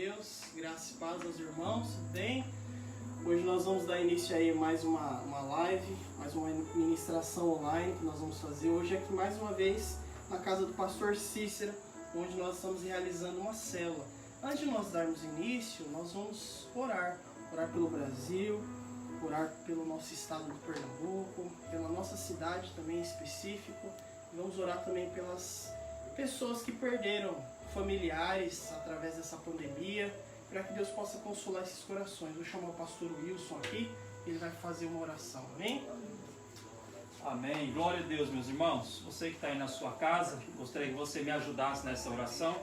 Deus, graça e paz aos irmãos, tudo bem? Hoje nós vamos dar início aí a mais uma live, mais uma ministração online que nós vamos fazer hoje aqui mais uma vez na casa do pastor Cícero, onde nós estamos realizando uma célula. Antes de nós darmos início, nós vamos orar pelo Brasil, orar pelo nosso estado do Pernambuco, pela nossa cidade também em específico, e vamos orar também pelas pessoas que perderam familiares através dessa pandemia, para que Deus possa consolar esses corações. Vou chamar o pastor Wilson aqui, ele vai fazer uma oração, amém? Amém. Glória a Deus, meus irmãos. Você que está aí na sua casa, gostaria que você me ajudasse nessa oração,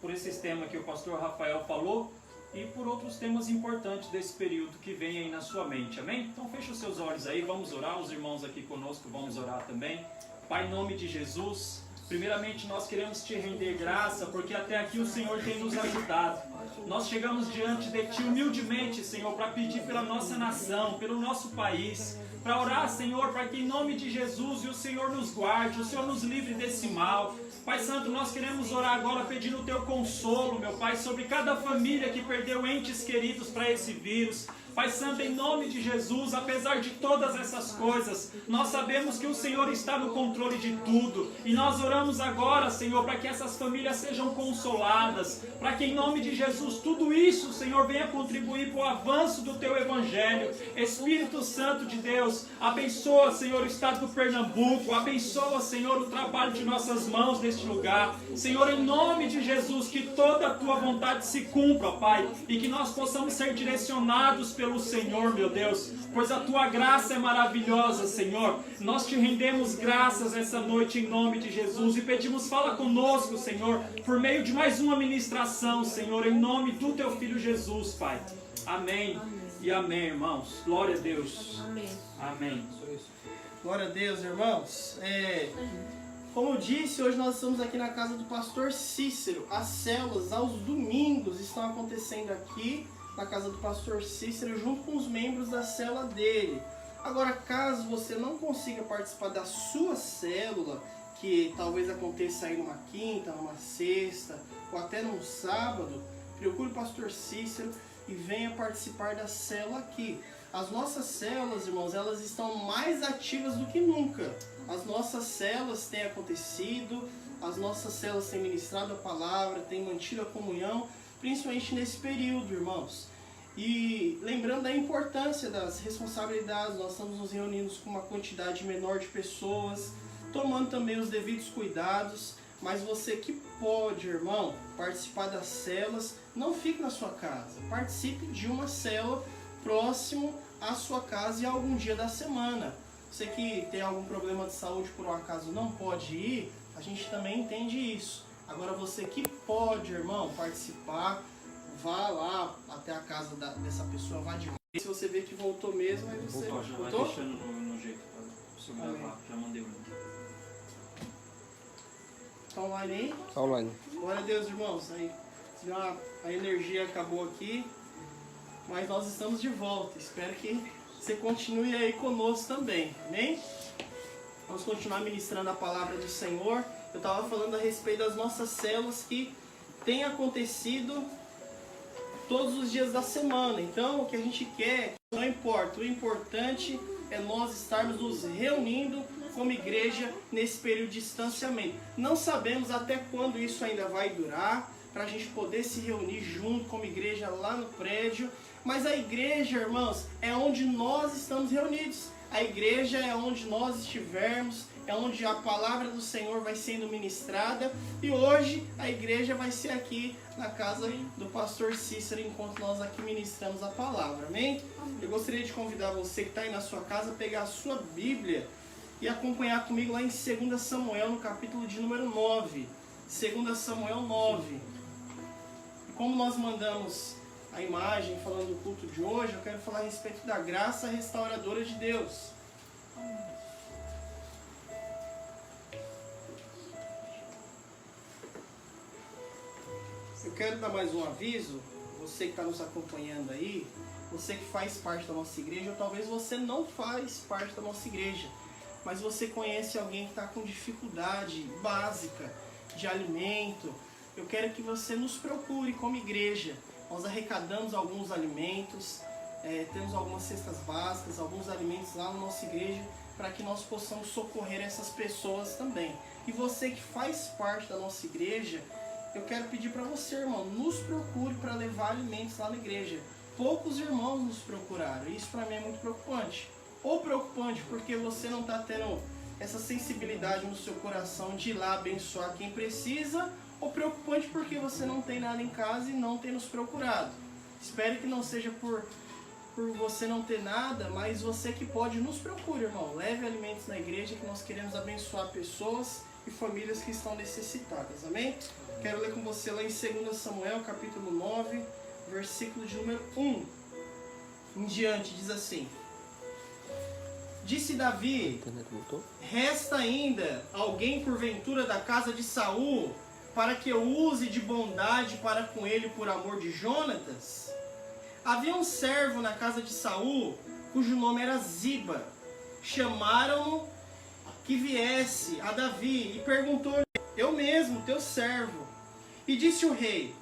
por esses temas que o pastor Rafael falou e por outros temas importantes desse período que vem aí na sua mente, amém? Então feche os seus olhos aí, vamos orar, os irmãos aqui conosco vamos orar também. Pai, em nome de Jesus, primeiramente nós queremos te render graça, porque até aqui o Senhor tem nos ajudado. Nós chegamos diante de ti humildemente, Senhor, para pedir pela nossa nação, pelo nosso país, para orar, Senhor, para que em nome de Jesus o Senhor nos guarde, o Senhor nos livre desse mal. Pai Santo, nós queremos orar agora pedindo o teu consolo, meu Pai, sobre cada família que perdeu entes queridos para esse vírus. Pai Santo, em nome de Jesus, apesar de todas essas coisas, nós sabemos que o Senhor está no controle de tudo. E nós oramos agora, Senhor, para que essas famílias sejam consoladas, para que em nome de Jesus tudo isso, Senhor, venha contribuir para o avanço do Teu Evangelho. Espírito Santo de Deus, abençoa, Senhor, o estado do Pernambuco, abençoa, Senhor, o trabalho de nossas mãos neste lugar. Senhor, em nome de Jesus, que toda a Tua vontade se cumpra, Pai, e que nós possamos ser direcionados pelo Senhor, meu Deus, pois a Tua graça é maravilhosa, Senhor. Nós te rendemos graças essa noite em nome de Jesus e pedimos, fala conosco, Senhor, por meio de mais uma ministração, Senhor, em nome do Teu Filho Jesus, Pai. Amém, e amém, irmãos. Glória a Deus. Amém. Glória a Deus, irmãos. Como eu disse, hoje nós estamos aqui na casa do pastor Cícero. As células aos domingos estão acontecendo aqui na casa do pastor Cícero, junto com os membros da célula dele. Agora, caso você não consiga participar da sua célula, que talvez aconteça aí numa quinta, numa sexta, ou até num sábado, procure o pastor Cícero e venha participar da célula aqui. As nossas células, irmãos, elas estão mais ativas do que nunca. As nossas células têm acontecido, as nossas células têm ministrado a palavra, têm mantido a comunhão, principalmente nesse período, irmãos. E lembrando da importância das responsabilidades, nós estamos nos reunindo com uma quantidade menor de pessoas, tomando também os devidos cuidados, mas você que pode, irmão, participar das células, não fique na sua casa, participe de uma célula próximo à sua casa e algum dia da semana. Você que tem algum problema de saúde, por um acaso não pode ir, a gente também entende isso. Agora você que pode, irmão, participar, vá lá até a casa dessa pessoa, vá de manhã. Se você vê que voltou mesmo, aí você... Voltou, já voltou? vai deixando no jeito para o senhor gravar, já mandei o link. Tá online aí? Tá online. Glória a Deus, irmãos. Aí, a energia acabou aqui, mas nós estamos de volta. Espero que você continue aí conosco também, amém? Vamos continuar ministrando a palavra do Senhor. Eu estava falando a respeito das nossas células que tem acontecido todos os dias da semana. Então, o que a gente quer, não importa. O importante é nós estarmos nos reunindo como igreja nesse período de distanciamento. Não sabemos até quando isso ainda vai durar, para a gente poder se reunir junto como igreja lá no prédio. Mas a igreja, irmãos, é onde nós estamos reunidos. A igreja é onde nós estivermos, é onde a palavra do Senhor vai sendo ministrada. E hoje a igreja vai ser aqui na casa do pastor Cícero, enquanto nós aqui ministramos a palavra, amém? Eu gostaria de convidar você que está aí na sua casa a pegar a sua Bíblia e acompanhar comigo lá em 2 Samuel, no capítulo de número 9. 2 Samuel 9. E como nós mandamos a imagem falando do culto de hoje, eu quero falar a respeito da graça restauradora de Deus. Eu quero dar mais um aviso, você que está nos acompanhando aí, você que faz parte da nossa igreja, ou talvez você não faz parte da nossa igreja, mas você conhece alguém que está com dificuldade básica de alimento. Eu quero que você nos procure como igreja. nós arrecadamos alguns alimentos, temos algumas cestas básicas, alguns alimentos lá na nossa igreja, para que nós possamos socorrer essas pessoas também. E você que faz parte da nossa igreja, eu quero pedir para você, irmão, nos procure para levar alimentos lá na igreja. Poucos irmãos nos procuraram, e isso para mim é muito preocupante. Ou preocupante porque você não está tendo essa sensibilidade no seu coração de ir lá abençoar quem precisa, ou preocupante porque você não tem nada em casa e não tem nos procurado. Espero que não seja por você não ter nada, mas você que pode, nos procure, irmão. Leve alimentos na igreja, que nós queremos abençoar pessoas e famílias que estão necessitadas, amém? Quero ler com você lá em 2 Samuel, capítulo 9, versículo de número 1 em diante, diz assim: Disse Davi: resta ainda alguém porventura da casa de Saul, para que eu use de bondade para com ele por amor de Jonatas? Havia um servo na casa de Saul, cujo nome era Ziba. Chamaram-no que viesse a Davi, e perguntou-lhe: eu mesmo, teu servo. E disse o rei: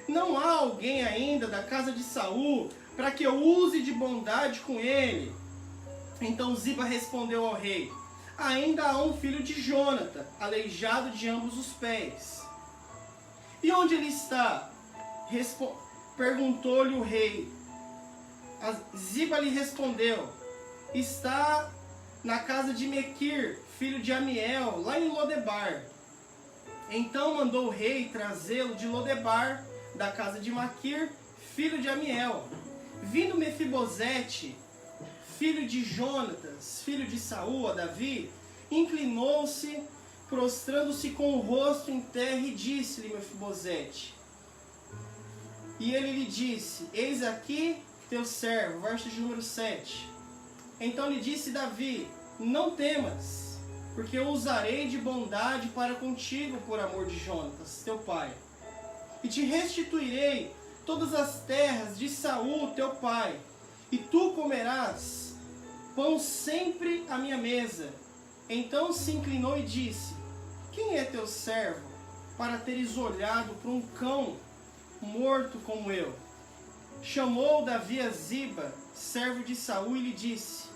não há alguém ainda da casa de Saul, para que eu use de bondade com ele? Então Ziba respondeu ao rei: ainda há um filho de Jonatã, aleijado de ambos os pés. E onde ele está? Perguntou-lhe o rei. Ziba lhe respondeu: está na casa de Mequir, filho de Amiel, lá em Lodebar. Então mandou o rei trazê-lo de Lodebar, da casa de Maquir, filho de Amiel. Vindo Mefibosete, filho de Jonatas, filho de Saul, a Davi, inclinou-se, prostrando-se com o rosto em terra, e disse-lhe Mefibosete. E ele lhe disse: eis aqui teu servo, verso de número 7. Então lhe disse Davi: não temas, porque eu usarei de bondade para contigo por amor de Jonatas, teu pai. E te restituirei todas as terras de Saul, teu pai, e tu comerás pão sempre à minha mesa. Então se inclinou e disse: quem é teu servo, para teres olhado para um cão morto como eu? Chamou Davi a Ziba, servo de Saul, e lhe disse: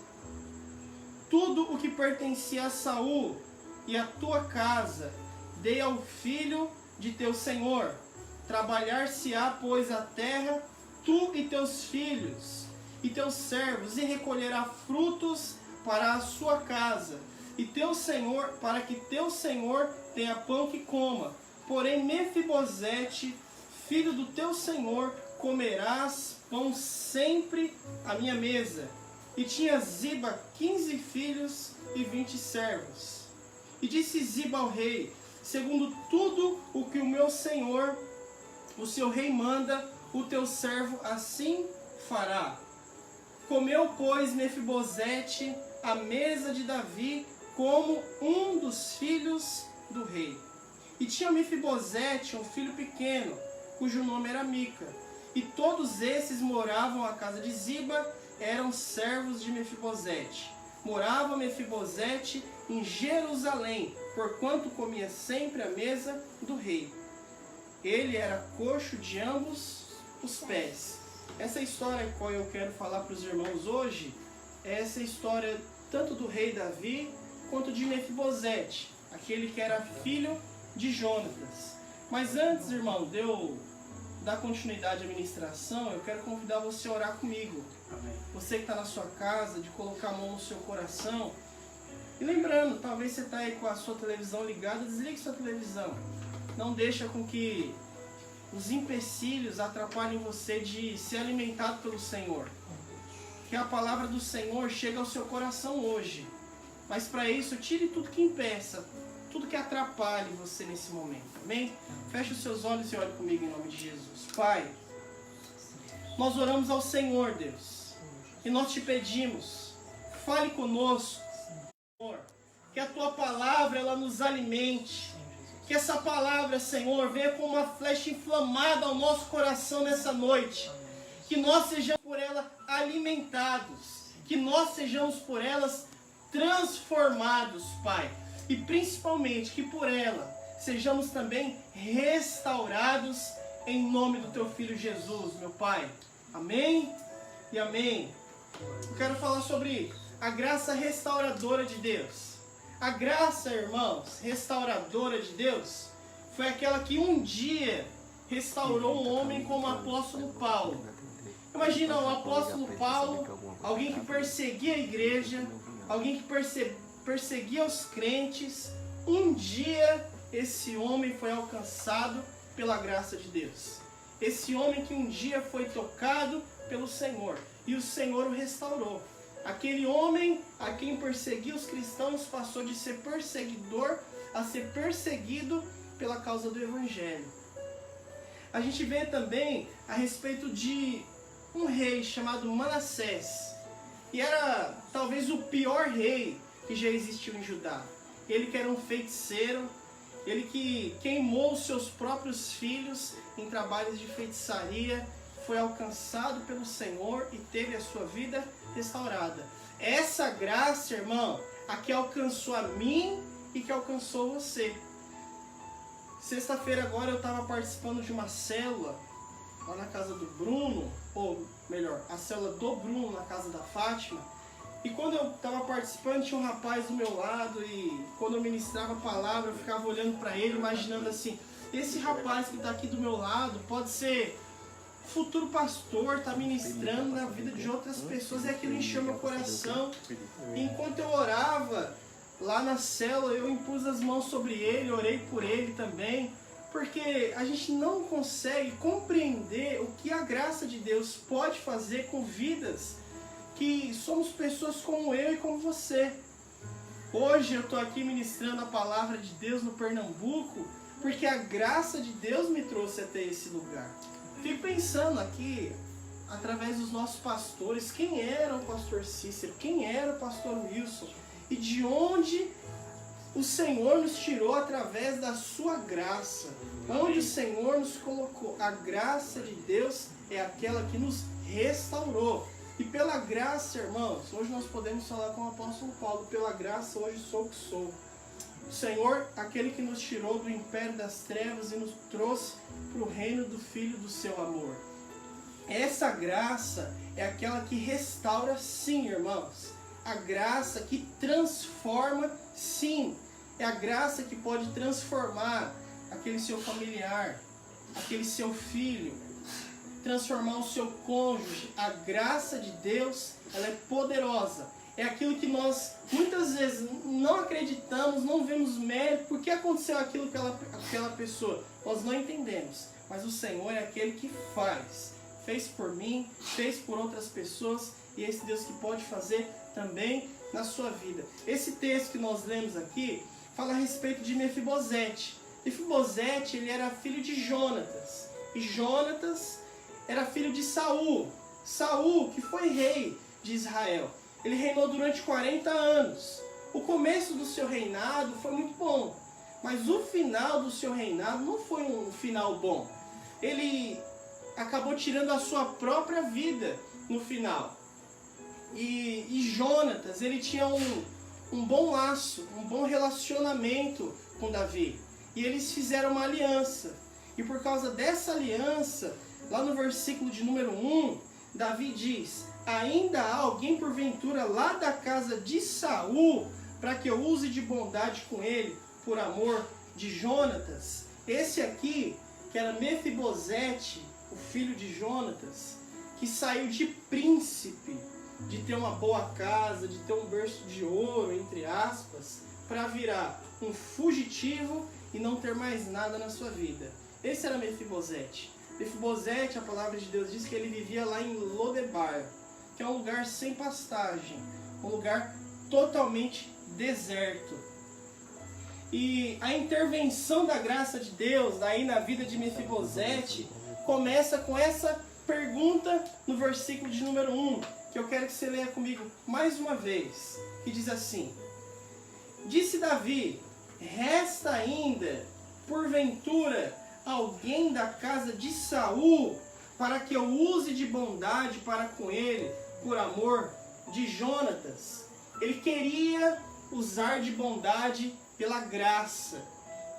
tudo o que pertencia a Saul e a tua casa dei ao filho de teu senhor. Trabalhar-se-á, pois, a terra, tu e teus filhos e teus servos, e recolherá frutos para a sua casa, e teu senhor, para que teu senhor tenha pão que coma. Porém Mefibosete, filho do teu senhor, comerás pão sempre à minha mesa. E tinha Ziba 15 filhos e 20 servos. E disse Ziba ao rei: segundo tudo o que o meu senhor, o seu rei, manda, o teu servo assim fará. Comeu, pois, Mefibosete à mesa de Davi como um dos filhos do rei. E tinha Mefibosete um filho pequeno, cujo nome era Mica. E todos esses moravam à casa de Ziba, eram servos de Mefibosete. Morava Mefibosete em Jerusalém, porquanto comia sempre à mesa do rei. Ele era coxo de ambos os pés. Essa história que eu quero falar para os irmãos hoje é essa história tanto do rei Davi quanto de Mefibosete, aquele que era filho de Jonatas. Mas antes, irmão, de eu dar continuidade à ministração, eu quero convidar você a orar comigo. Amém. Você que está na sua casa, de colocar a mão no seu coração. E lembrando, talvez você está aí com a sua televisão ligada, desligue sua televisão. Não deixa com que os empecilhos atrapalhem você de ser alimentado pelo Senhor. Que a palavra do Senhor chegue ao seu coração hoje. Mas para isso, tire tudo que impeça, tudo que atrapalhe você nesse momento. Amém? Feche os seus olhos e olhe comigo em nome de Jesus. Pai, nós oramos ao Senhor, Deus. E nós te pedimos, fale conosco, Senhor. Que a tua palavra, ela nos alimente. Que essa palavra, Senhor, venha como uma flecha inflamada ao nosso coração nessa noite. Que nós sejamos por ela alimentados. Que nós sejamos por elas transformados, Pai. E principalmente que por ela sejamos também restaurados em nome do teu Filho Jesus, meu Pai. Amém e amém. Eu quero falar sobre a graça restauradora de Deus. A graça, irmãos, restauradora de Deus foi aquela que um dia restaurou um homem como o apóstolo Paulo. Imagina o apóstolo Paulo, alguém que perseguia a igreja, alguém que perseguia os crentes. Um dia esse homem foi alcançado pela graça de Deus. Esse homem que um dia foi tocado pelo Senhor e o Senhor o restaurou. Aquele homem a quem perseguia os cristãos passou de ser perseguidor a ser perseguido pela causa do Evangelho. A gente vê também a respeito de um rei chamado Manassés. E era talvez o pior rei que já existiu em Judá. Ele que era um feiticeiro, ele que queimou seus próprios filhos em trabalhos de feitiçaria, foi alcançado pelo Senhor e teve a sua vida restaurada. Essa graça, irmão, a que alcançou a mim e que alcançou você. Sexta-feira agora eu estava participando de uma célula lá na casa do Bruno, ou melhor, a célula do Bruno na casa da Fátima. E quando eu estava participando, tinha um rapaz do meu lado e quando eu ministrava a palavra, eu ficava olhando para ele, imaginando assim, esse rapaz que está aqui do meu lado pode ser futuro pastor, está ministrando na vida de outras pessoas, e aquilo encheu meu coração. E enquanto eu orava lá na célula, eu impus as mãos sobre ele, orei por ele também, porque a gente não consegue compreender o que a graça de Deus pode fazer com vidas que somos pessoas como eu e como você. Hoje eu estou aqui ministrando a palavra de Deus no Pernambuco, porque a graça de Deus me trouxe até esse lugar. Fico pensando aqui, através dos nossos pastores, quem era o pastor Cícero, quem era o pastor Wilson, e de onde o Senhor nos tirou através da sua graça. Onde o Senhor nos colocou. A graça de Deus é aquela que nos restaurou. E pela graça, irmãos, hoje nós podemos falar com o apóstolo Paulo, pela graça hoje sou o que sou. O Senhor, aquele que nos tirou do império das trevas e nos trouxe para o reino do Filho do seu amor. Essa graça é aquela que restaura, sim, irmãos. A graça que transforma, sim. É a graça que pode transformar aquele seu familiar, aquele seu filho, transformar o seu cônjuge. A graça de Deus, ela é poderosa. É aquilo que nós muitas vezes não acreditamos, não vemos mérito. Por que aconteceu aquilo com aquela pessoa? Nós não entendemos. Mas o Senhor é aquele que faz. Fez por mim, fez por outras pessoas. E é esse Deus que pode fazer também na sua vida. Esse texto que nós lemos aqui fala a respeito de Mefibosete. Mefibosete, ele era filho de Jonatas. E Jonatas era filho de Saul. Saul, que foi rei de Israel. Ele reinou durante 40 anos. O começo do seu reinado foi muito bom. Mas o final do seu reinado não foi um final bom. Ele acabou tirando a sua própria vida no final. E Jonatas, ele tinha um bom laço, um bom relacionamento com Davi. E eles fizeram uma aliança. E por causa dessa aliança, lá no versículo de número 1, Davi diz: ainda há alguém porventura lá da casa de Saul, para que eu use de bondade com ele, por amor de Jonatas. Esse aqui, que era Mefibosete, o filho de Jonatas, que saiu de príncipe, de ter uma boa casa, de ter um berço de ouro, entre aspas, para virar um fugitivo e não ter mais nada na sua vida. Esse era Mefibosete. Mefibosete, a palavra de Deus diz que ele vivia lá em Lodebar, que é um lugar sem pastagem, um lugar totalmente deserto. E a intervenção da graça de Deus aí na vida de Mefibosete começa com essa pergunta no versículo de número 1, que eu quero que você leia comigo mais uma vez, que diz assim: disse Davi, resta ainda, porventura, alguém da casa de Saul, para que eu use de bondade para com ele, por amor de Jonatas. Ele queria usar de bondade pela graça.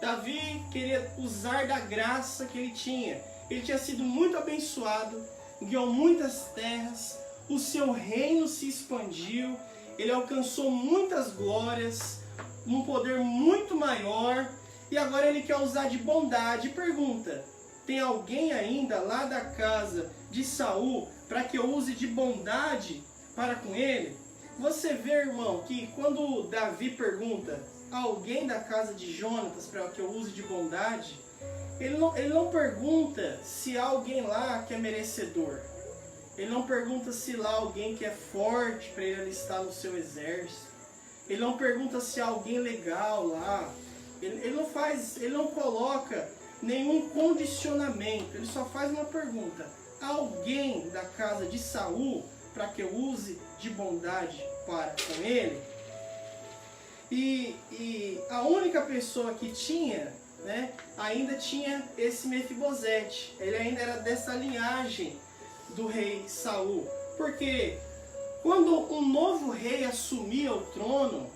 Davi queria usar da graça que ele tinha. Ele tinha sido muito abençoado, ganhou muitas terras, o seu reino se expandiu, ele alcançou muitas glórias, um poder muito maior, e agora ele quer usar de bondade. Pergunta: tem alguém ainda lá da casa de Saul para que eu use de bondade para com ele? Você vê, irmão, que quando Davi pergunta a alguém da casa de Jonatas para que eu use de bondade, ele não pergunta se há alguém lá que é merecedor. Ele não pergunta se lá há alguém que é forte para ele alistar no seu exército. Ele não pergunta se há alguém legal lá. Ele não coloca nenhum condicionamento. Ele só faz uma pergunta: há alguém da casa de Saul para que eu use de bondade para com ele? E a única pessoa que tinha, ainda tinha esse Mefibosete. Ele ainda era dessa linhagem do rei Saul. Porque quando um novo rei assumia o trono,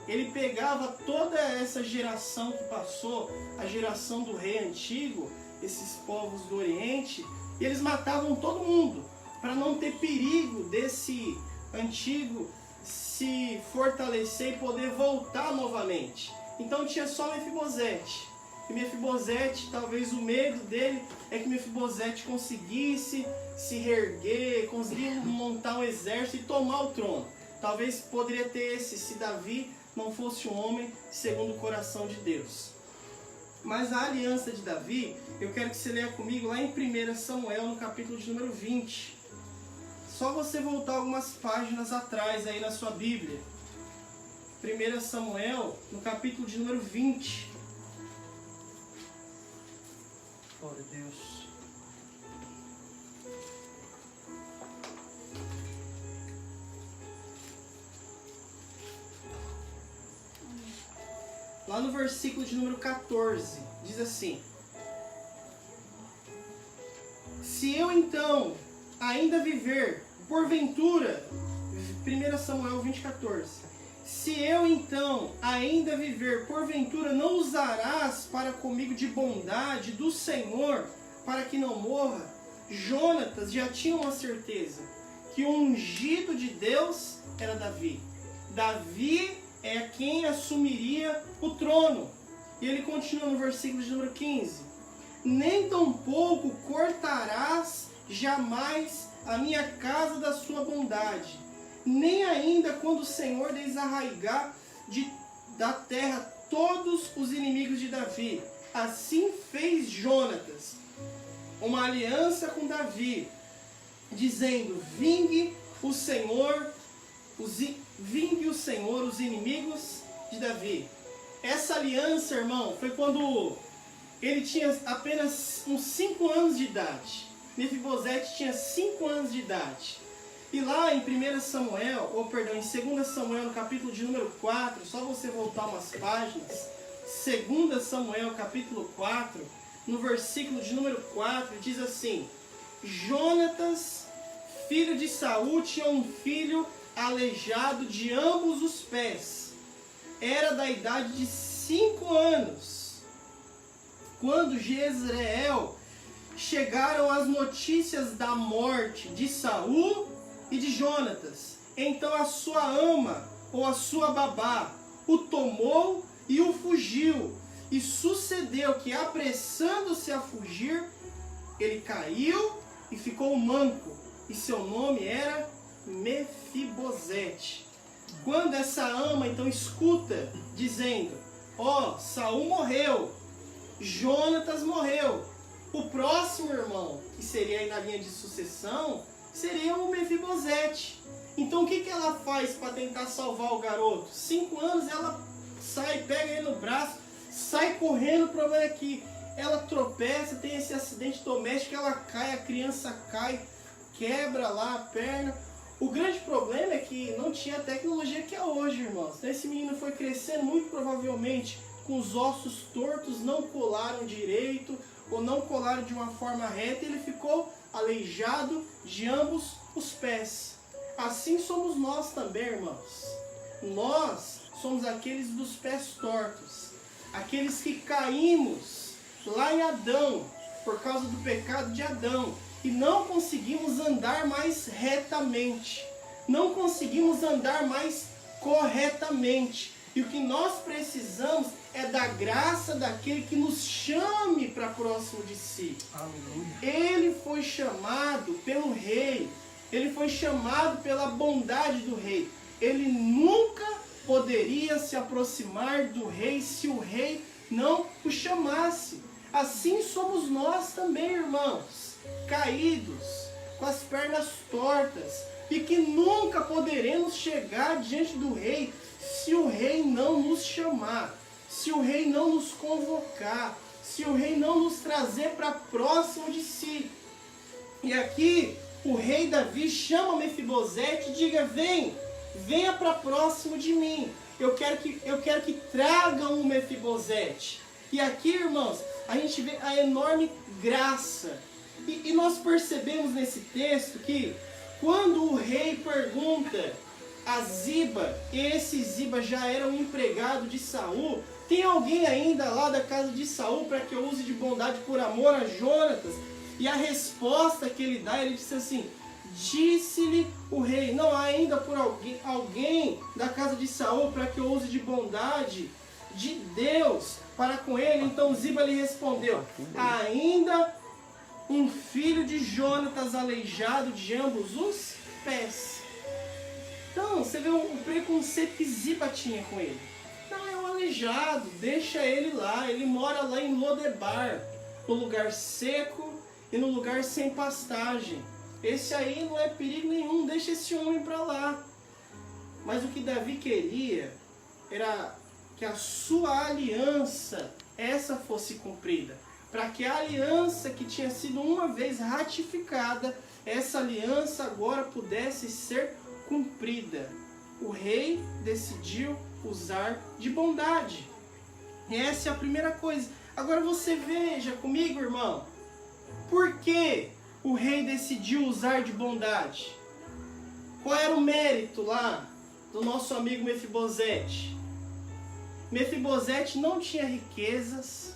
ele pegava toda essa geração que passou, a geração do rei antigo, esses povos do Oriente, e eles matavam todo mundo, para não ter perigo desse antigo se fortalecer e poder voltar novamente. Então tinha só Mefibosete. E Mefibosete, talvez o medo dele é que Mefibosete conseguisse se reerguer, conseguir montar um exército e tomar o trono. Talvez poderia ter esse, se Davi não fosse um homem segundo o coração de Deus. Mas a aliança de Davi, eu quero que você leia comigo lá em 1 Samuel, no capítulo de número 20. Só você voltar algumas páginas atrás aí na sua Bíblia. 1 Samuel, no capítulo de número 20. Glória a Deus. Lá no versículo de número 14, diz assim: se eu então ainda viver, porventura, 1 Samuel 20:14, se eu então ainda viver, porventura não usarás para comigo de bondade do Senhor, para que não morra? Jonatas já tinha uma certeza, que o ungido de Deus era Davi. Davi é quem assumiria o trono. E ele continua no versículo de número 15: nem tampouco cortarás jamais a minha casa da sua bondade, nem ainda quando o Senhor desarraigar da terra todos os inimigos de Davi. Assim fez Jonatas uma aliança com Davi, dizendo: vingue o Senhor os inimigos de Davi. Essa aliança, irmão, foi quando ele tinha apenas uns 5 anos de idade. Mefibosete tinha 5 anos de idade. E lá em 2 Samuel, no capítulo de número 4, só você voltar umas páginas, 2 Samuel, capítulo 4, no versículo de número 4, diz assim: Jonatas, filho de Saul, tinha um filho aleijado de ambos os pés. Era da idade de 5 anos. Quando Jezreel chegaram as notícias da morte de Saul e de Jonatas, então a sua ama, ou a sua babá, o tomou e o fugiu. E sucedeu que, apressando-se a fugir, ele caiu e ficou manco, e seu nome era Mefibosete. Quando essa ama então escuta, dizendo: Saul morreu, Jonatas morreu, o próximo irmão, que seria aí na linha de sucessão, seria o Mefibosete. Então o que ela faz para tentar salvar o garoto? 5 anos, ela sai, pega ele no braço, sai correndo. O problema é que ela tropeça, tem esse acidente doméstico, ela cai, a criança cai, quebra lá a perna. O grande problema é que não tinha a tecnologia que é hoje, irmãos. Então esse menino foi crescendo, muito provavelmente com os ossos tortos, não colaram direito, ou não colaram de uma forma reta, e ele ficou aleijado de ambos os pés. Assim somos nós também, irmãos. Nós somos aqueles dos pés tortos. aqueles que caímos lá em Adão, por causa do pecado de Adão, e não conseguimos andar mais retamente, não conseguimos andar mais corretamente. E o que nós precisamos é da graça daquele que nos chame para próximo de si. Aleluia. Ele foi chamado pelo rei, ele foi chamado pela bondade do rei. Ele nunca poderia se aproximar do rei se o rei não o chamasse. Assim somos nós também, irmãos, caídos, com as pernas tortas, e que nunca poderemos chegar diante do rei se o rei não nos chamar, se o rei não nos convocar, se o rei não nos trazer para próximo de si. E aqui o rei Davi chama Mefibosete e diga: venha para próximo de mim. Eu quero que tragam o Mefibosete. E aqui, irmãos, a gente vê a enorme graça. E nós percebemos nesse texto que quando o rei pergunta a Ziba, e esse Ziba já era um empregado de Saul: tem alguém ainda lá da casa de Saul para que eu use de bondade por amor a Jonatas? E a resposta que ele dá, ele disse assim: disse-lhe o rei, não há ainda por alguém da casa de Saul para que eu use de bondade de Deus para com ele? Então Ziba lhe respondeu: ainda um filho de Jonatas aleijado de ambos os pés. Então, você vê o preconceito que Ziba tinha com ele. Não, é um aleijado, deixa ele lá, ele mora lá em Lodebar, no lugar seco e no lugar sem pastagem. Esse aí não é perigo nenhum, deixa esse homem para lá. Mas o que Davi queria era que a sua aliança, essa fosse cumprida. Para que a aliança que tinha sido uma vez ratificada, essa aliança agora pudesse ser cumprida. O rei decidiu usar de bondade. E essa é a primeira coisa. Agora você veja comigo, irmão, por que o rei decidiu usar de bondade? Qual era o mérito lá do nosso amigo Mefibosete? Mefibosete não tinha riquezas.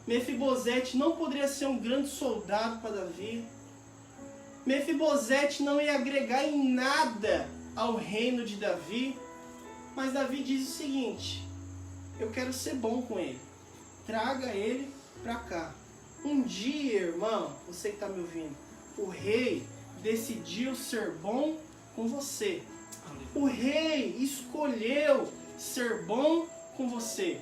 Mefibosete não poderia ser um grande soldado para Davi. Mefibosete não ia agregar em nada ao reino de Davi. Mas Davi diz o seguinte: eu quero ser bom com ele, traga ele para cá. Um dia, irmão, você que está me ouvindo, o rei decidiu ser bom com você. O rei escolheu ser bom com você.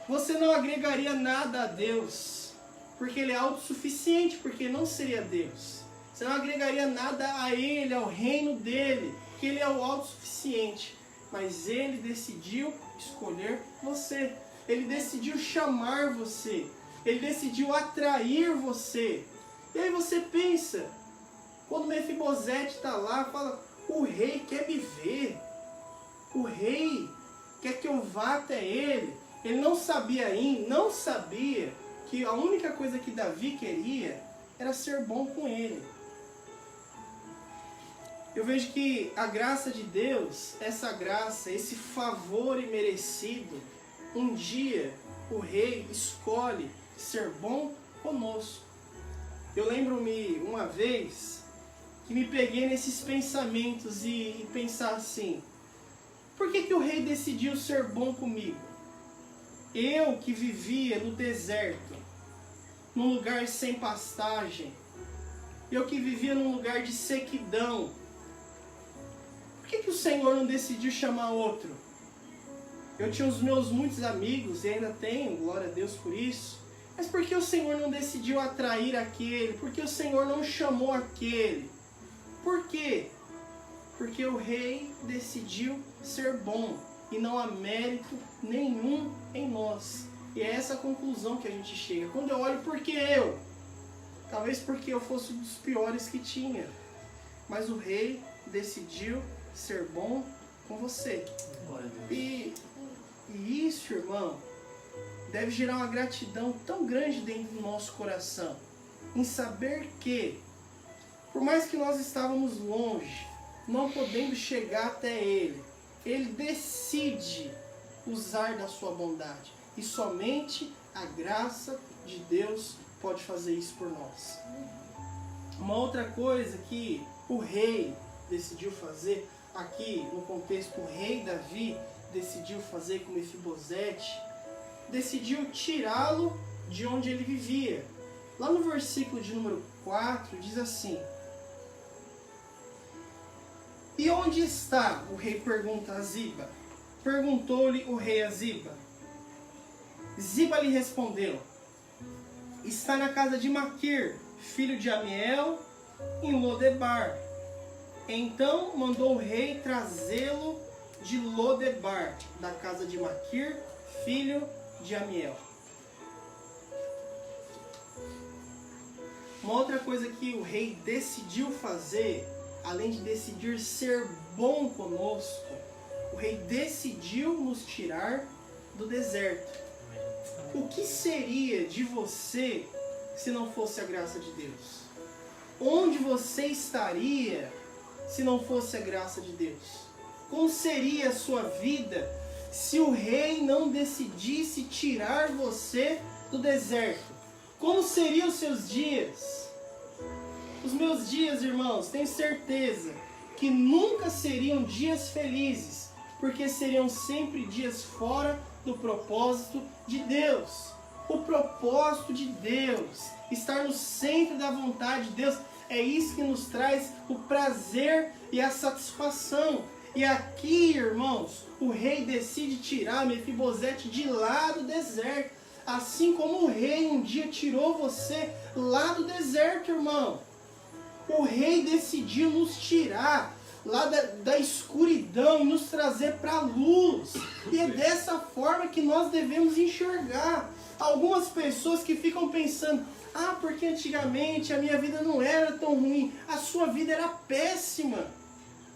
Você não agregaria nada a Deus, porque ele é autossuficiente, porque não seria Deus. Você não agregaria nada a ele, ao reino dele, porque ele é o autossuficiente. Mas ele decidiu escolher você. Ele decidiu chamar você. Ele decidiu atrair você. E aí você pensa, quando Mefibosete está lá, fala: o rei quer me ver. O rei quer que eu vá até ele. Ele não sabia que a única coisa que Davi queria era ser bom com ele. Eu vejo que a graça de Deus, essa graça, esse favor imerecido, um dia o rei escolhe ser bom conosco. Eu lembro-me uma vez que me peguei nesses pensamentos e pensar assim: por que o rei decidiu ser bom comigo? Eu que vivia no deserto, num lugar sem pastagem, eu que vivia num lugar de sequidão, por que o Senhor não decidiu chamar outro? Eu tinha os meus muitos amigos, e ainda tenho, glória a Deus por isso, mas por que o Senhor não decidiu atrair aquele? Por que o Senhor não chamou aquele? Por quê? Porque o rei decidiu ser bom, e não há mérito nenhum em nós. E é essa a conclusão que a gente chega. Quando eu olho, por que eu? Talvez porque eu fosse um dos piores que tinha. Mas o rei decidiu ser bom com você. E isso, irmão, deve gerar uma gratidão tão grande dentro do nosso coração, em saber que, por mais que nós estávamos longe, não podendo chegar até Ele, Ele decide usar da sua bondade. E somente a graça de Deus pode fazer isso por nós. Uma outra coisa que o rei decidiu fazer, aqui no contexto o rei Davi decidiu fazer com Mefibosete, decidiu tirá-lo de onde ele vivia. Lá no versículo de número 4 diz assim: "E onde está?" o rei pergunta a Ziba. Perguntou-lhe o rei a Ziba. Ziba lhe respondeu: "Está na casa de Maquir, filho de Amiel, em Lodebar." Então mandou o rei trazê-lo de Lodebar, da casa de Maquir, filho de Amiel. Uma outra coisa que o rei decidiu fazer, além de decidir ser bom conosco, o rei decidiu nos tirar do deserto. O que seria de você se não fosse a graça de Deus? Onde você estaria se não fosse a graça de Deus? Como seria a sua vida se o rei não decidisse tirar você do deserto? Como seriam os seus dias? Os meus dias, irmãos, tenho certeza que nunca seriam dias felizes, porque seriam sempre dias fora do propósito de Deus. O propósito de Deus, estar no centro da vontade de Deus, é isso que nos traz o prazer e a satisfação. E aqui, irmãos, o rei decide tirar Mefibosete de lá do deserto, assim como o rei um dia tirou você lá do deserto, irmão. O rei decidiu nos tirar lá da escuridão e nos trazer para a luz. E é dessa forma que nós devemos enxergar. Algumas pessoas que ficam pensando: ah, porque antigamente a minha vida não era tão ruim. A sua vida era péssima.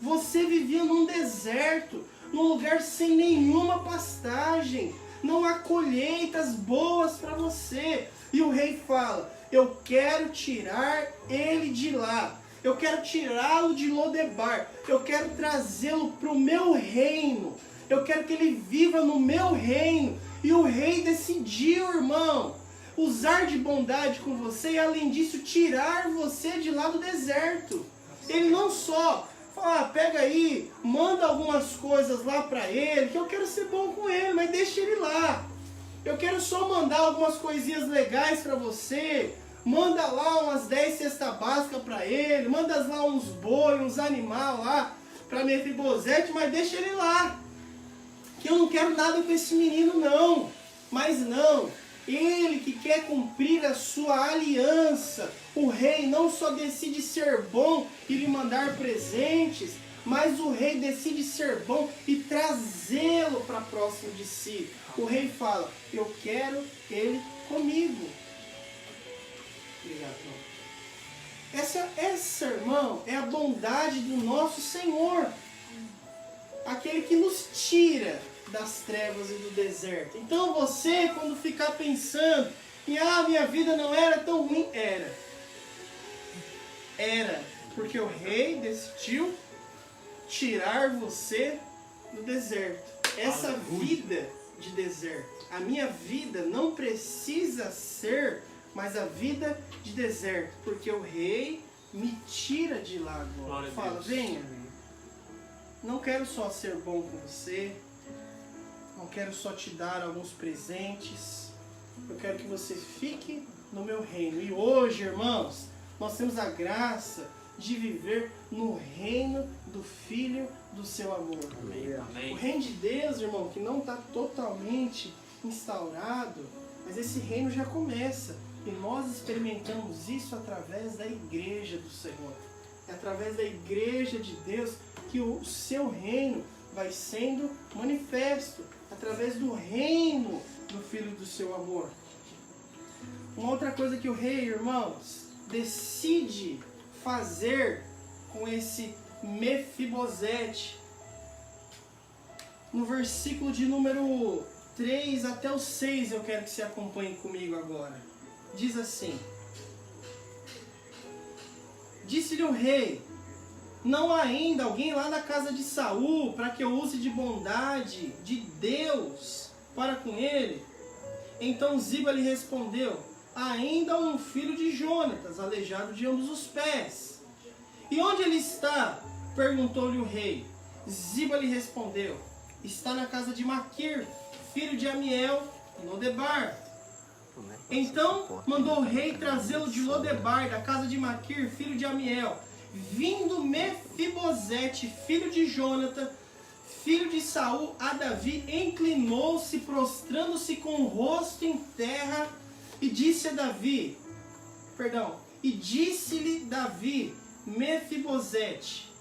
Você vivia num deserto, num lugar sem nenhuma pastagem. Não há colheitas boas para você. E o rei fala: eu quero tirar ele de lá. Eu quero tirá-lo de Lodebar. Eu quero trazê-lo para o meu reino. Eu quero que ele viva no meu reino. E o rei decidiu, irmão, usar de bondade com você e, além disso, tirar você de lá do deserto. Ele não só fala: pega aí, manda algumas coisas lá para ele, que eu quero ser bom com ele, mas deixa ele lá. Eu quero só mandar algumas coisinhas legais para você. Manda lá umas 10 cestas básicas para ele, manda lá uns boi, uns animais lá para Mefibosete, mas deixa ele lá. Que eu não quero nada com esse menino não. Mas não, ele que quer cumprir a sua aliança. O rei não só decide ser bom e lhe mandar presentes, mas o rei decide ser bom e trazê-lo para próximo de si. O rei fala: eu quero ele comigo. Obrigado, irmão. Essa, irmão, é a bondade do nosso Senhor. Aquele que nos tira das trevas e do deserto. Então você, quando ficar pensando em minha vida não era tão ruim, era porque o rei decidiu tirar você do deserto. Essa vida de deserto, a minha vida não precisa ser mais a vida de deserto, porque o rei me tira de lá agora. Fala: venha, não quero só ser bom com você, não quero só te dar alguns presentes, eu quero que você fique no meu reino. E hoje, irmãos, nós temos a graça de viver no reino do Filho do seu amor. Amém. O reino de Deus, irmão, que não está totalmente instaurado, mas esse reino já começa. E nós experimentamos isso através da igreja do Senhor. É através da igreja de Deus que o seu reino vai sendo manifesto. Através do reino do Filho do seu amor. Uma outra coisa que o rei, irmãos, decide fazer com esse Mefibosete, no versículo de número 3 até o 6, eu quero que você acompanhe comigo agora. Diz assim: disse-lhe o rei: Não há ainda alguém lá na casa de Saul para que eu use de bondade de Deus para com ele? Então Ziba lhe respondeu: ainda um filho de Jonatas, aleijado de ambos os pés. E onde ele está? Perguntou-lhe o rei. Ziba lhe respondeu: está na casa de Maquir, filho de Amiel, em Lodebar. Então mandou o rei trazê-lo de Lodebar, da casa de Maquir, filho de Amiel. Vindo Mefibosete, filho de Jonatã, filho de Saul, a Davi, inclinou-se, prostrando-se com o rosto em terra, e disse-lhe Davi, Mefibosete.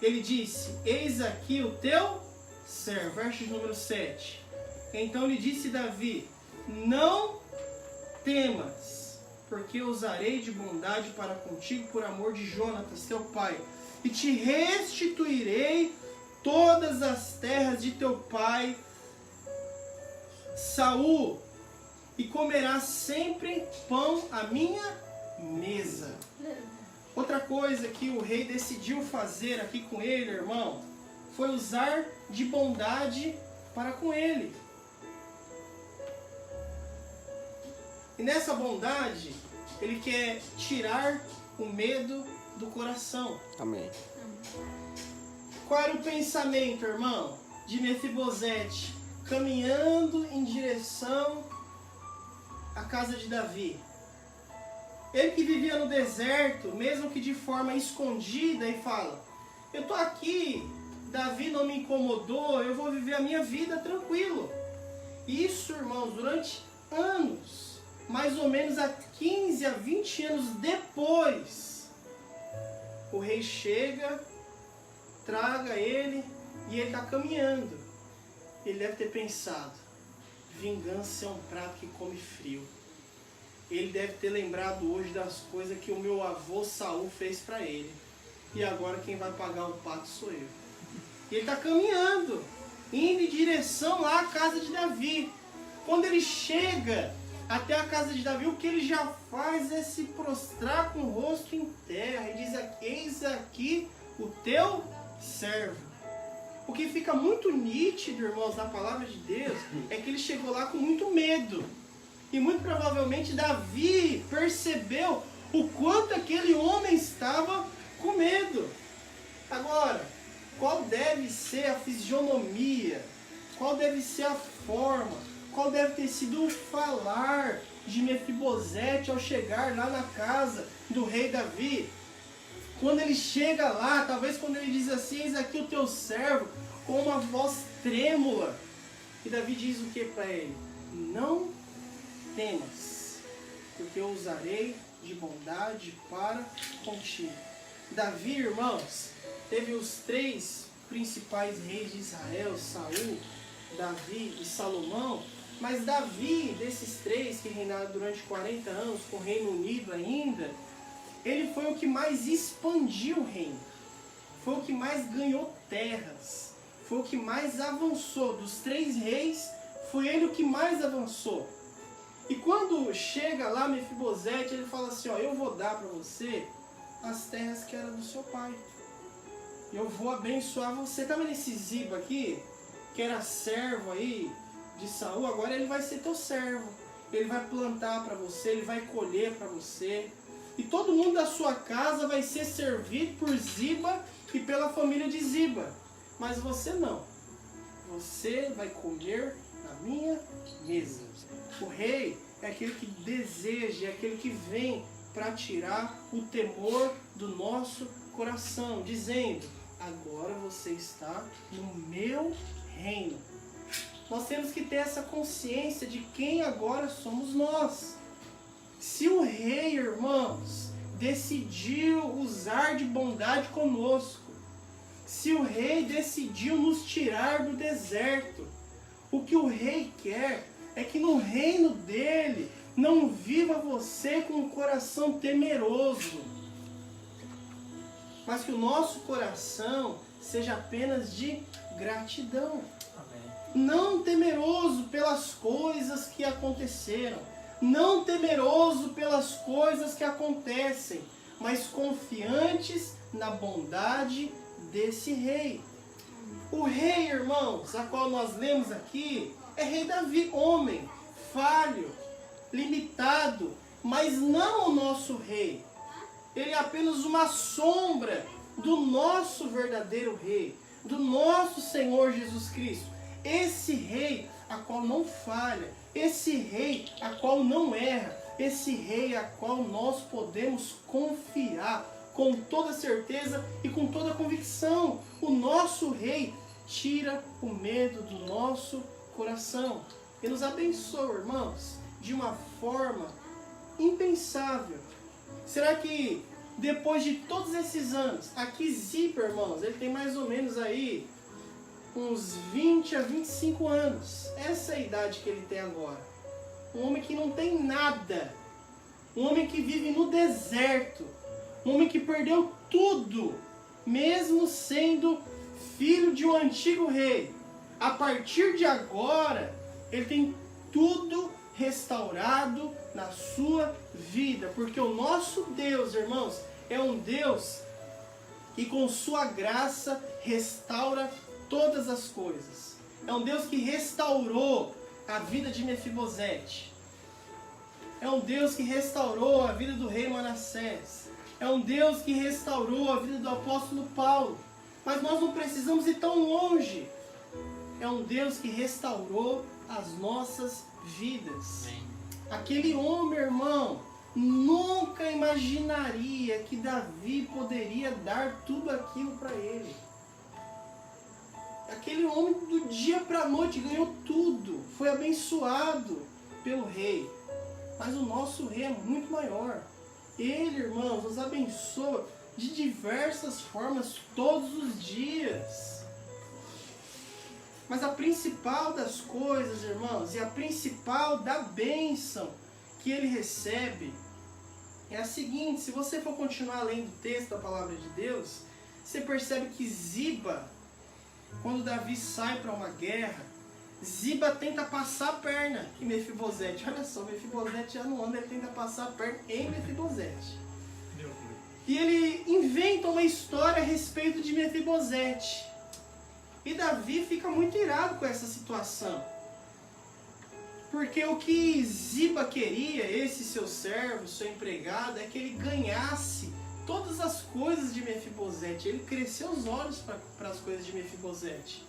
Ele disse: eis aqui o teu servo. Verso número 7. Então lhe disse Davi: não temas, porque eu usarei de bondade para contigo por amor de Jonatas, teu pai, e te restituirei todas as terras de teu pai Saul, e comerás sempre pão à minha mesa. Outra coisa que o rei decidiu fazer aqui com ele, irmão, foi usar de bondade para com ele. E nessa bondade, ele quer tirar o medo do coração. Amém. Qual era o pensamento, irmão, de Mefibosete, caminhando em direção à casa de Davi? Ele que vivia no deserto, mesmo que de forma escondida, e fala: eu estou aqui, Davi não me incomodou, eu vou viver a minha vida tranquilo. Isso, irmãos, durante anos, mais ou menos há 15 a 20 anos depois, o rei chega, traga ele, e ele está caminhando. Ele deve ter pensado: vingança é um prato que come frio. Ele deve ter lembrado hoje das coisas que o meu avô Saul fez para ele. E agora quem vai pagar o pato sou eu. E ele está caminhando, indo em direção lá à casa de Davi. Quando ele chega até a casa de Davi, o que ele já faz é se prostrar com o rosto em terra. E diz: eis aqui o teu servo. O que fica muito nítido, irmãos, na palavra de Deus, é que ele chegou lá com muito medo. E muito provavelmente Davi percebeu o quanto aquele homem estava com medo. Agora, qual deve ser a fisionomia? Qual deve ser a forma? Qual deve ter sido o falar de Mefibosete ao chegar lá na casa do rei Davi? Quando ele chega lá, talvez quando ele diz assim: eis aqui o teu servo, com uma voz trêmula. E Davi diz o que para ele? Não temas, porque eu usarei de bondade para contigo. Davi, irmãos, teve os 3 principais reis de Israel: Saul, Davi e Salomão. Mas Davi, desses 3 que reinaram durante 40 anos, com o Reino Unido ainda, ele foi o que mais expandiu o reino, foi o que mais ganhou terras, foi o que mais avançou. Dos 3 reis, foi ele o que mais avançou. E quando chega lá Mefibosete, ele fala assim: ó, eu vou dar para você as terras que eram do seu pai. Eu vou abençoar você. Tá vendo esse Ziba aqui, que era servo aí de Saul? Agora ele vai ser teu servo. Ele vai plantar para você, ele vai colher para você. E todo mundo da sua casa vai ser servido por Ziba e pela família de Ziba. Mas você não. Você vai comer na minha mesa. O rei é aquele que deseja, é aquele que vem para tirar o temor do nosso coração, dizendo: agora você está no meu reino. Nós temos que ter essa consciência de quem agora somos nós. Se o rei, irmãos, decidiu usar de bondade conosco, se o rei decidiu nos tirar do deserto, o que o rei quer é que no reino dele não viva você com um coração temeroso, mas que o nosso coração seja apenas de gratidão. Amém. Não temeroso pelas coisas que aconteceram, não temeroso pelas coisas que acontecem, mas confiantes na bondade desse rei. O rei, irmãos, a qual nós lemos aqui, é rei Davi, homem, falho, limitado, mas não o nosso rei. Ele é apenas uma sombra do nosso verdadeiro rei, do nosso Senhor Jesus Cristo. Esse rei a qual não falha, esse rei a qual não erra, esse rei a qual nós podemos confiar com toda certeza e com toda convicção. O nosso rei tira o medo do nosso coração e nos abençoa, irmãos, de uma forma impensável. Será que depois de todos esses anos, aqui Ziba, irmãos, ele tem mais ou menos aí uns 20 a 25 anos. Essa é a idade que ele tem agora. Um homem que não tem nada. Um homem que vive no deserto. Um homem que perdeu tudo, mesmo sendo filho de um antigo rei. A partir de agora, ele tem tudo restaurado na sua vida, porque o nosso Deus, irmãos, é um Deus que com sua graça restaura todas as coisas. É um Deus que restaurou a vida de Mefibosete. É um Deus que restaurou a vida do rei Manassés. É um Deus que restaurou a vida do apóstolo Paulo. Mas nós não precisamos ir tão longe. É um Deus que restaurou as nossas vidas. Aquele homem, irmão, nunca imaginaria que Davi poderia dar tudo aquilo para ele. Aquele homem do dia para a noite ganhou tudo, foi abençoado pelo rei. Mas o nosso rei é muito maior. Ele, irmãos, nos abençoa de diversas formas todos os dias. Mas a principal das coisas, irmãos, e a principal da bênção que ele recebe é a seguinte: se você for continuar lendo o texto da palavra de Deus, você percebe que Ziba, quando Davi sai para uma guerra, Ziba tenta passar a perna em Mefibosete. Olha só, Mefibosete já não anda, ele tenta passar a perna em Mefibosete. E ele inventa uma história a respeito de Mefibosete. E Davi fica muito irado com essa situação. Porque o que Ziba queria, esse seu servo, seu empregado, é que ele ganhasse todas as coisas de Mefibosete. Ele cresceu os olhos para as coisas de Mefibosete.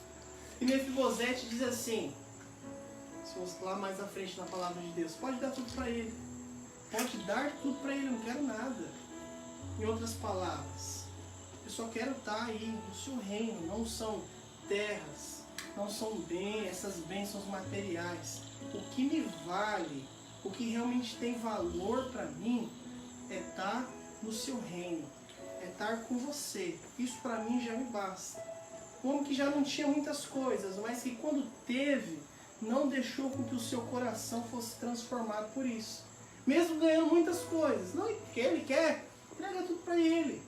E Mefibosete diz assim, se fosse lá mais à frente na palavra de Deus, pode dar tudo para ele. Pode dar tudo para ele, eu não quero nada. Em outras palavras, eu só quero estar aí no seu reino. Não são terras, não são bens, essas bênçãos materiais. O que me vale, o que realmente tem valor para mim é estar no seu reino, é estar com você. Isso para mim já me basta. Um homem que já não tinha muitas coisas, mas que quando teve, não deixou com que o seu coração fosse transformado por isso. Mesmo ganhando muitas coisas, não que ele quer, entrega tudo para ele.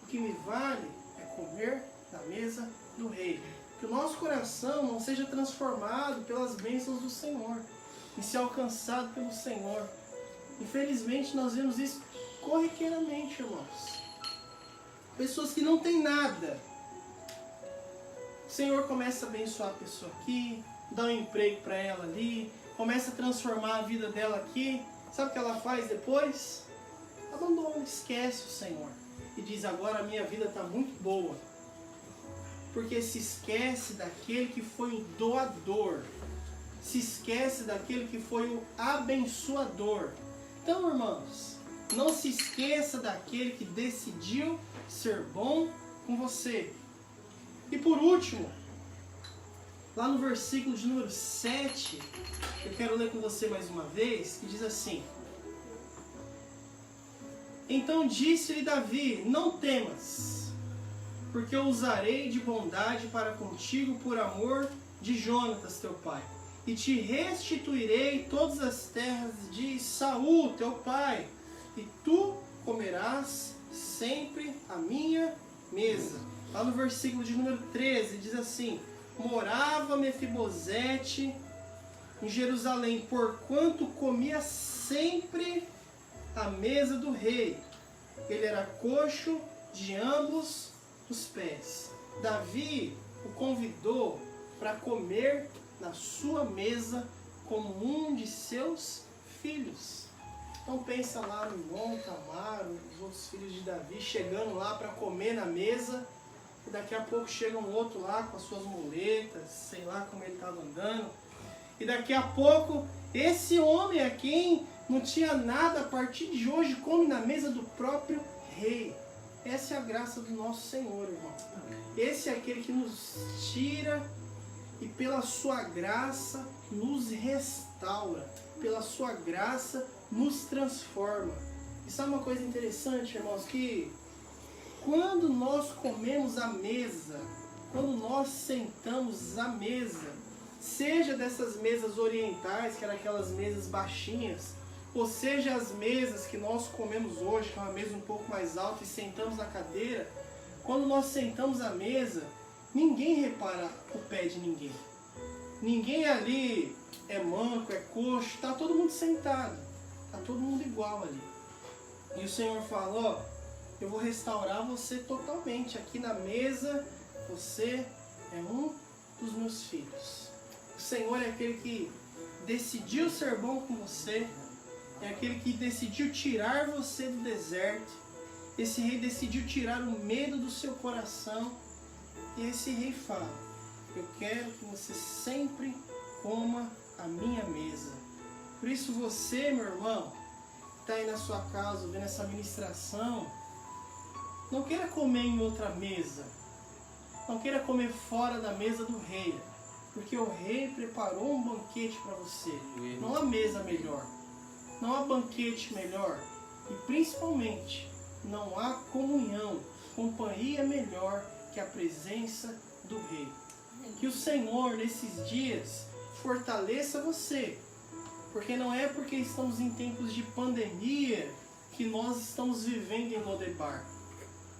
O que me vale é comer da mesa do rei. Que o nosso coração não seja transformado pelas bênçãos do Senhor e ser alcançado pelo Senhor. Infelizmente nós vemos isso corriqueiramente, irmãos. Pessoas que não têm nada. O Senhor começa a abençoar a pessoa aqui, dá um emprego para ela ali, começa a transformar a vida dela aqui. Sabe o que ela faz depois? Abandona, esquece o Senhor. E diz, agora a minha vida está muito boa. Porque se esquece daquele que foi o doador. Se esquece daquele que foi o abençoador. Então, irmãos, não se esqueça daquele que decidiu ser bom com você. E por último, lá no versículo de número 7, eu quero ler com você mais uma vez, que diz assim: então disse-lhe Davi, não temas, porque eu usarei de bondade para contigo por amor de Jonatas teu pai, e te restituirei todas as terras de Saul teu pai, e tu comerás sempre a minha mesa. Lá no versículo de número 13 diz assim: morava Mefibosete em Jerusalém, porquanto comia sempre à mesa do rei. Ele era coxo, de ambos os pés. Davi o convidou para comer na sua mesa como um de seus filhos. Então pensa lá no Bom, Tamar, os outros filhos de Davi chegando lá para comer na mesa, e daqui a pouco chega um outro lá com as suas muletas, sei lá como ele estava andando, e daqui a pouco esse homem aqui não tinha nada, a partir de hoje come na mesa do próprio rei. Essa é a graça do nosso Senhor, irmão. Esse é aquele que nos tira e pela sua graça nos restaura, pela sua graça nos transforma. E sabe uma coisa interessante, irmãos, que quando nós comemos à mesa, quando nós sentamos à mesa, seja dessas mesas orientais, que eram aquelas mesas baixinhas, ou seja as mesas que nós comemos hoje, que é uma mesa um pouco mais alta, e sentamos na cadeira, quando nós sentamos à mesa, ninguém repara o pé de ninguém. Ninguém ali é manco, é coxo, está todo mundo sentado, está todo mundo igual ali. E o Senhor fala, ó, eu vou restaurar você totalmente. Aqui na mesa, você é um dos meus filhos. O Senhor é aquele que decidiu ser bom com você, é aquele que decidiu tirar você do deserto. Esse rei decidiu tirar o medo do seu coração. E esse rei fala, eu quero que você sempre coma a minha mesa. Por isso você, meu irmão, está aí na sua casa ouvindo essa ministração, não queira comer em outra mesa. Não queira comer fora da mesa do rei. Porque o rei preparou um banquete para você. Não há mesa melhor. Não há banquete melhor. E principalmente, não há comunhão, companhia melhor que a presença do rei. Que o Senhor, nesses dias, fortaleça você. Porque não é porque estamos em tempos de pandemia que nós estamos vivendo em Lodebar.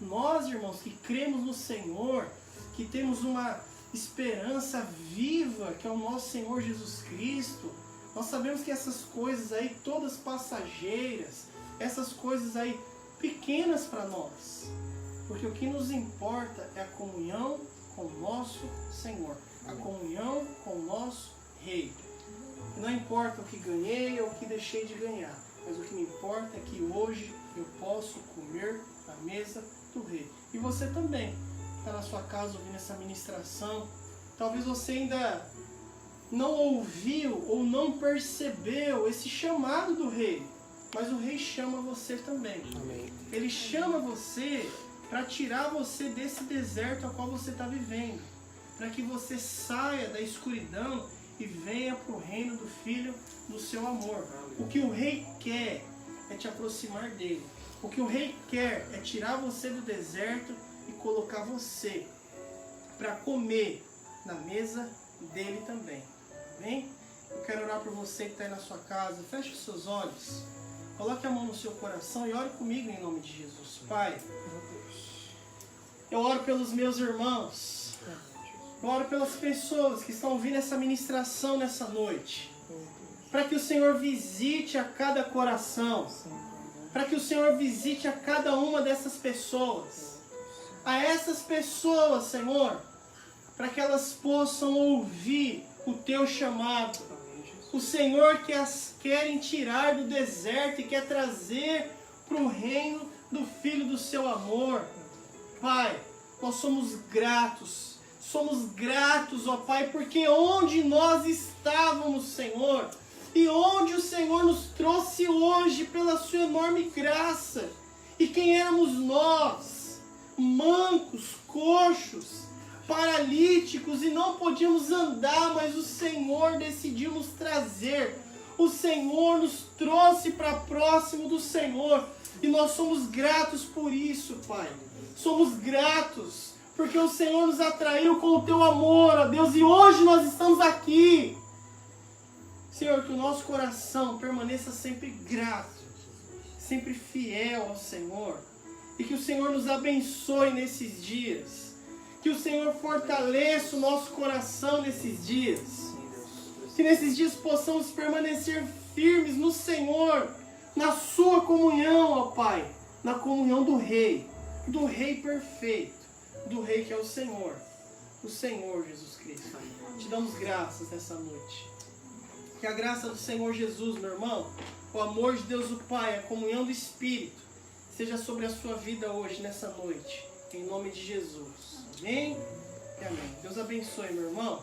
Nós, irmãos, que cremos no Senhor, que temos uma esperança viva, que é o nosso Senhor Jesus Cristo, nós sabemos que essas coisas aí, todas passageiras, essas coisas aí pequenas para nós, porque o que nos importa é a comunhão com o nosso Senhor, a comunhão com o nosso Rei. Não importa o que ganhei ou o que deixei de ganhar, mas o que me importa é que hoje eu posso comer na mesa do Rei. E você também está na sua casa ouvindo essa ministração, talvez você ainda não ouviu ou não percebeu esse chamado do Rei, mas o Rei chama você também. Amém. Ele chama você para tirar você desse deserto ao qual você está vivendo, para que você saia da escuridão e venha para o reino do Filho do seu amor. O que o Rei quer é te aproximar dele. O que o Rei quer é tirar você do deserto e colocar você para comer na mesa dele também. Amém? Eu quero orar por você que está aí na sua casa. Feche os seus olhos. Coloque a mão no seu coração e ore comigo em nome de Jesus. Pai, eu oro pelos meus irmãos. Eu oro pelas pessoas que estão ouvindo essa ministração nessa noite. Para que o Senhor visite a cada coração. Para que o Senhor visite a cada uma dessas pessoas. A essas pessoas, Senhor, para que elas possam ouvir o Teu chamado. O Senhor que as querem tirar do deserto e quer trazer para o reino do Filho do Seu amor. Pai, nós somos gratos, ó Pai, porque onde nós estávamos, Senhor, e onde o Senhor nos trouxe hoje pela Sua enorme graça, e quem éramos nós, mancos, coxos, paralíticos, e não podíamos andar, mas o Senhor decidiu nos trazer, o Senhor nos trouxe para próximo do Senhor, e nós somos gratos por isso, Pai. Somos gratos, porque o Senhor nos atraiu com o Teu amor, ó Deus, e hoje nós estamos aqui. Senhor, que o nosso coração permaneça sempre grato, sempre fiel ao Senhor, e que o Senhor nos abençoe nesses dias, que o Senhor fortaleça o nosso coração nesses dias, que nesses dias possamos permanecer firmes no Senhor, na Sua comunhão, ó Pai, na comunhão do Rei, do Rei perfeito, do Rei que é o Senhor Jesus Cristo. Te damos graças nessa noite. Que a graça do Senhor Jesus, meu irmão, o amor de Deus o Pai, a comunhão do Espírito, seja sobre a sua vida hoje, nessa noite. Em nome de Jesus. Amém e amém. Deus abençoe, meu irmão.